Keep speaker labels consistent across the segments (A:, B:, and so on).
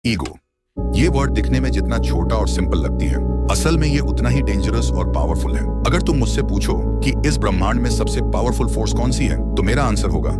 A: Ego, ये word दिखने में जितना छोटा और सिंपल लगती है, असल में ये उतना ही डेंजरस और पावरफुल है। अगर तुम मुझसे पूछो कि इस ब्रह्मांड में सबसे पावरफुल फोर्स कौन सी है, तो मेरा आंसर होगा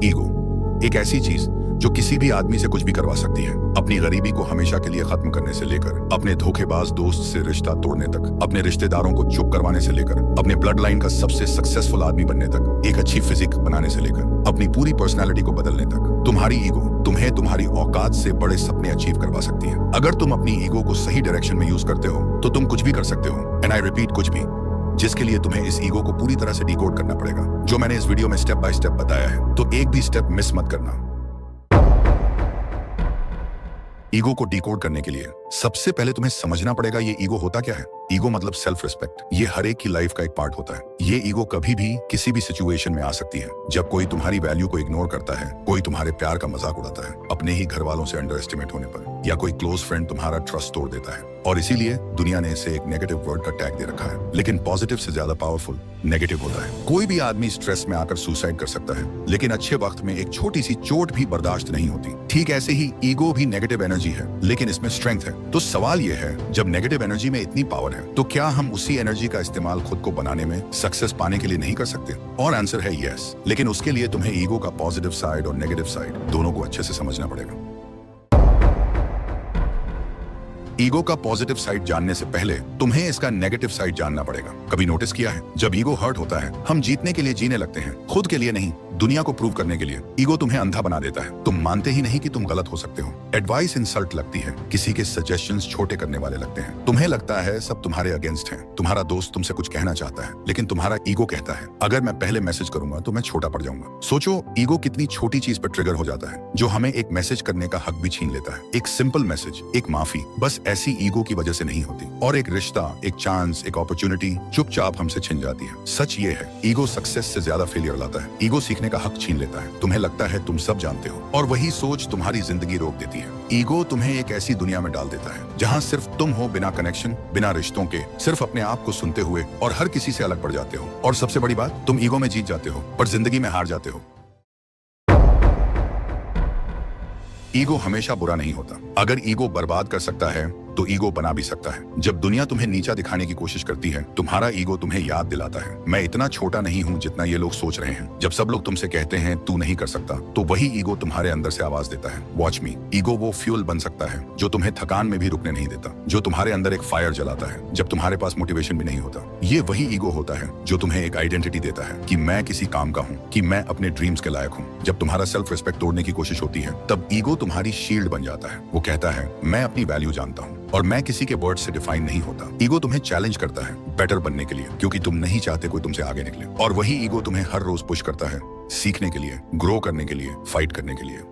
A: ईगो। एक ऐसी चीज जो किसी भी आदमी से कुछ भी करवा सकती है, अपनी गरीबी को हमेशा के लिए खत्म करने से लेकर अपने धोखेबाज दोस्त से रिश्ता तोड़ने तक, अपने रिश्तेदारों को चुप करवाने से लेकर अपने ब्लड लाइन का सबसे सक्सेसफुल आदमी बनने तक, एक अच्छी फिजिक बनाने से लेकर अपनी पूरी पर्सनालिटी को बदलने तक, तुम्हारी ईगो तुम्हें तुम्हारी औकात से बड़े सपने अचीव करवा सकती है। अगर तुम अपनी ईगो को सही डायरेक्शन में यूज करते हो तो तुम कुछ भी कर सकते हो, एंड आई रिपीट, कुछ भी, जिसके लिए तुम्हें इस ईगो को पूरी तरह से डिकोड करना पड़ेगा, जो मैंने इस वीडियो में स्टेप बाय स्टेप बताया है। तो एक भी स्टेप मिस मत करना। ईगो को डिकोड करने के लिए सबसे पहले तुम्हें समझना पड़ेगा ये ईगो होता क्या है। ईगो मतलब सेल्फ रिस्पेक्ट। ये हर एक की लाइफ का एक पार्ट होता है। ये ईगो कभी भी किसी भी सिचुएशन में आ सकती है। जब कोई तुम्हारी वैल्यू को इग्नोर करता है, कोई तुम्हारे प्यार का मजाक उड़ाता है, अपने ही घर वालों से अंडर एस्टिमेट होने पर, या कोई क्लोज फ्रेंड तुम्हारा ट्रस्ट तोड़ देता है, और इसीलिए दुनिया ने इसे एक नेगेटिव वर्ड का टैग दे रखा है। लेकिन पॉजिटिव से ज्यादा पावरफुल नेगेटिव होता है। कोई भी आदमी स्ट्रेस में आकर सुसाइड कर सकता है, लेकिन अच्छे वक्त में एक छोटी सी चोट भी बर्दाश्त नहीं होती। ठीक ऐसे ही ईगो भी नेगेटिव एनर्जी है, लेकिन इसमें स्ट्रेंथ है। तो सवाल यह है, जब नेगेटिव एनर्जी में इतनी पावर है, तो क्या हम उसी एनर्जी का इस्तेमाल खुद को बनाने में, सक्सेस पाने के लिए नहीं कर सकते? और आंसर है यस, लेकिन उसके लिए तुम्हें ईगो का पॉजिटिव साइड और नेगेटिव साइड दोनों को अच्छे से समझना पड़ेगा। ईगो का पॉजिटिव साइड जानने से पहले तुम्हें इसका नेगेटिव साइड जानना पड़ेगा। कभी नोटिस किया है, जब ईगो हर्ट होता है, हम जीतने के लिए जीने लगते हैं, खुद के लिए नहीं, दुनिया को प्रूव करने के लिए। ईगो तुम्हें अंधा बना देता है। तुम मानते ही नहीं कि तुम गलत हो सकते हो। एडवाइस इंसल्ट लगती है, किसी के सजेशंस छोटे करने वाले लगते हैं। तुम्हें लगता है सब तुम्हारे अगेंस्ट हैं। तुम्हारा दोस्त तुमसे कुछ कहना चाहता है, लेकिन तुम्हारा ईगो कहता है अगर मैं पहले मैसेज करूंगा तो मैं छोटा पड़ जाऊंगा। सोचो, ईगो कितनी छोटी चीज पर ट्रिगर हो जाता है, जो हमें एक मैसेज करने का हक भी छीन लेता है। एक सिंपल मैसेज, एक माफी, बस ऐसी ईगो की वजह से नहीं होती। और एक रिश्ता, एक चांस, एक अपॉर्चुनिटी चुपचाप हमसे छिन जाती है। सच ये है, ईगो सक्सेस से ज्यादा फेलियर लाता है। ईगो सीखने का हक छीन लेता है। तुम्हें लगता है तुम सब जानते हो, और वही सोच तुम्हारी जिंदगी रोक देती है। ईगो तुम्हें एक ऐसी दुनिया में डाल देता है जहां सिर्फ तुम हो, बिना कनेक्शन, बिना रिश्तों के, सिर्फ अपने आप को सुनते हुए, और हर किसी से अलग पड़ जाते हो। और सबसे बड़ी बात, तुम ईगो में जीत जाते हो पर जिंदगी में हार जाते हो। ईगो हमेशा बुरा नहीं होता। अगर ईगो बर्बाद कर सकता है तो ईगो बना भी सकता है। जब दुनिया तुम्हें नीचा दिखाने की कोशिश करती है, तुम्हारा ईगो तुम्हें याद दिलाता है, मैं इतना छोटा नहीं हूँ जितना ये लोग सोच रहे हैं। जब सब लोग तुमसे कहते हैं तू नहीं कर सकता, तो वही ईगो तुम्हारे अंदर से आवाज देता है, वॉच मी। ईगो वो फ्यूल बन सकता है जो तुम्हें थकान में भी रुकने नहीं देता, जो तुम्हारे अंदर एक फायर जलाता है जब तुम्हारे पास मोटिवेशन भी नहीं होता। ये वही ईगो होता है जो तुम्हें एक आइडेंटिटी देता है कि मैं किसी काम का हूँ, कि मैं अपने ड्रीम्स के लायक हूँ। जब तुम्हारा सेल्फ रिस्पेक्ट तोड़ने की कोशिश होती है, तब ईगो तुम्हारी शील्ड बन जाता है। वो कहता है मैं अपनी वैल्यू जानता हूँ और मैं किसी के वर्ड से डिफाइन नहीं होता। ईगो तुम्हें चैलेंज करता है बेटर बनने के लिए, क्योंकि तुम नहीं चाहते कोई तुमसे आगे निकले। और वही ईगो तुम्हें हर रोज पुश करता है सीखने के लिए, ग्रो करने के लिए, फाइट करने के लिए।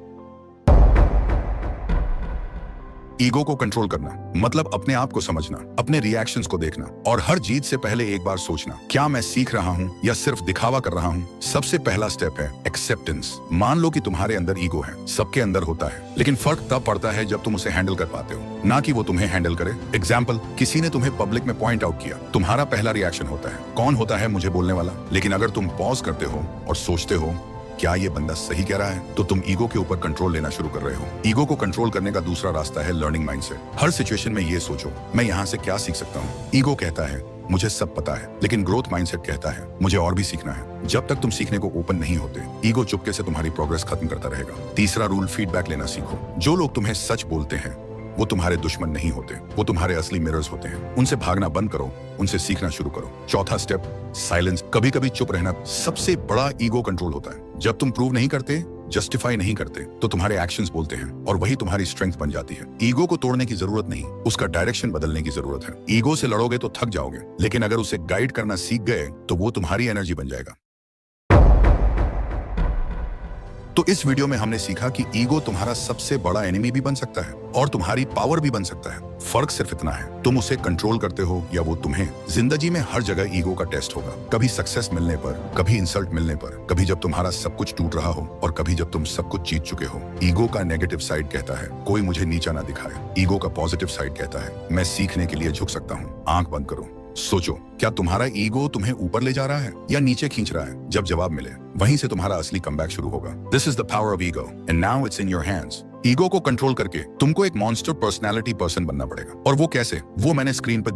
A: ईगो को कंट्रोल करना मतलब अपने आप को समझना, अपने रिएक्शंस को देखना, और हर जीत से पहले एक बार सोचना, क्या मैं सीख रहा हूँ या सिर्फ दिखावा कर रहा हूँ। सबसे पहला स्टेप है एक्सेप्टेंस। मान लो कि तुम्हारे अंदर ईगो है, सबके अंदर होता है, लेकिन फर्क तब पड़ता है जब तुम उसे हैंडल कर पाते हो, ना कि वो तुम्हें हैंडल करे। एग्जाम्पल, किसी ने तुम्हें पब्लिक में पॉइंट आउट किया, तुम्हारा पहला रिएक्शन होता है कौन होता है, मुझे बोलने वाला। लेकिन अगर तुम पॉज करते हो और सोचते हो क्या ये बंदा सही कह रहा है, तो तुम ईगो के ऊपर कंट्रोल लेना शुरू कर रहे हो। ईगो को कंट्रोल करने का दूसरा रास्ता है लर्निंग माइंडसेट। हर सिचुएशन में ये सोचो, मैं यहाँ से क्या सीख सकता हूँ। ईगो कहता है मुझे सब पता है, लेकिन ग्रोथ माइंडसेट कहता है मुझे और भी सीखना है। जब तक तुम सीखने को ओपन नहीं होते, ईगो चुपके से तुम्हारी प्रोग्रेस खत्म करता रहेगा। तीसरा रूल, फीडबैक लेना सीखो। जो लोग तुम्हें सच बोलते हैं वो तुम्हारे दुश्मन नहीं होते, वो तुम्हारे असली मिरर्स होते हैं। उनसे भागना बंद करो, उनसे सीखना शुरू करो। चौथा स्टेप, साइलेंस। कभी कभी चुप रहना सबसे बड़ा ईगो कंट्रोल होता है। जब तुम प्रूव नहीं करते, जस्टिफाई नहीं करते, तो तुम्हारे एक्शंस बोलते हैं, और वही तुम्हारी स्ट्रेंथ बन जाती है। ईगो को तोड़ने की जरूरत नहीं, उसका डायरेक्शन बदलने की जरूरत है। ईगो से लड़ोगे तो थक जाओगे, लेकिन अगर उसे गाइड करना सीख गए तो वो तुम्हारी एनर्जी बन जाएगा। तो इस वीडियो में हमने सीखा कि ईगो तुम्हारा सबसे बड़ा एनिमी भी बन सकता है और तुम्हारी पावर भी बन सकता है। फर्क सिर्फ इतना है, तुम उसे कंट्रोल करते हो या वो तुम्हें। जिंदगी में हर जगह ईगो का टेस्ट होगा, कभी सक्सेस मिलने पर, कभी इंसल्ट मिलने पर, कभी जब तुम्हारा सब कुछ टूट रहा हो, और कभी जब तुम सब कुछ जीत चुके हो। ईगो का नेगेटिव साइड कहता है कोई मुझे नीचा ना दिखाए। ईगो का पॉजिटिव साइड कहता है मैं सीखने के लिए झुक सकता हूँ। आंख बंद करो, सोचो, क्या तुम्हारा ईगो तुम्हें ऊपर ले जा रहा है या नीचे खींच रहा है? जब जवाब मिले, वहीं से तुम्हारा असली कमबैक शुरू होगा। This is the power of ego and now it's in your hands. Ego को कंट्रोल करके तुमको एक मॉन्स्टर पर्सनैलिटी पर्सन बनना पड़ेगा। और वो कैसे, वो मैंने स्क्रीन पर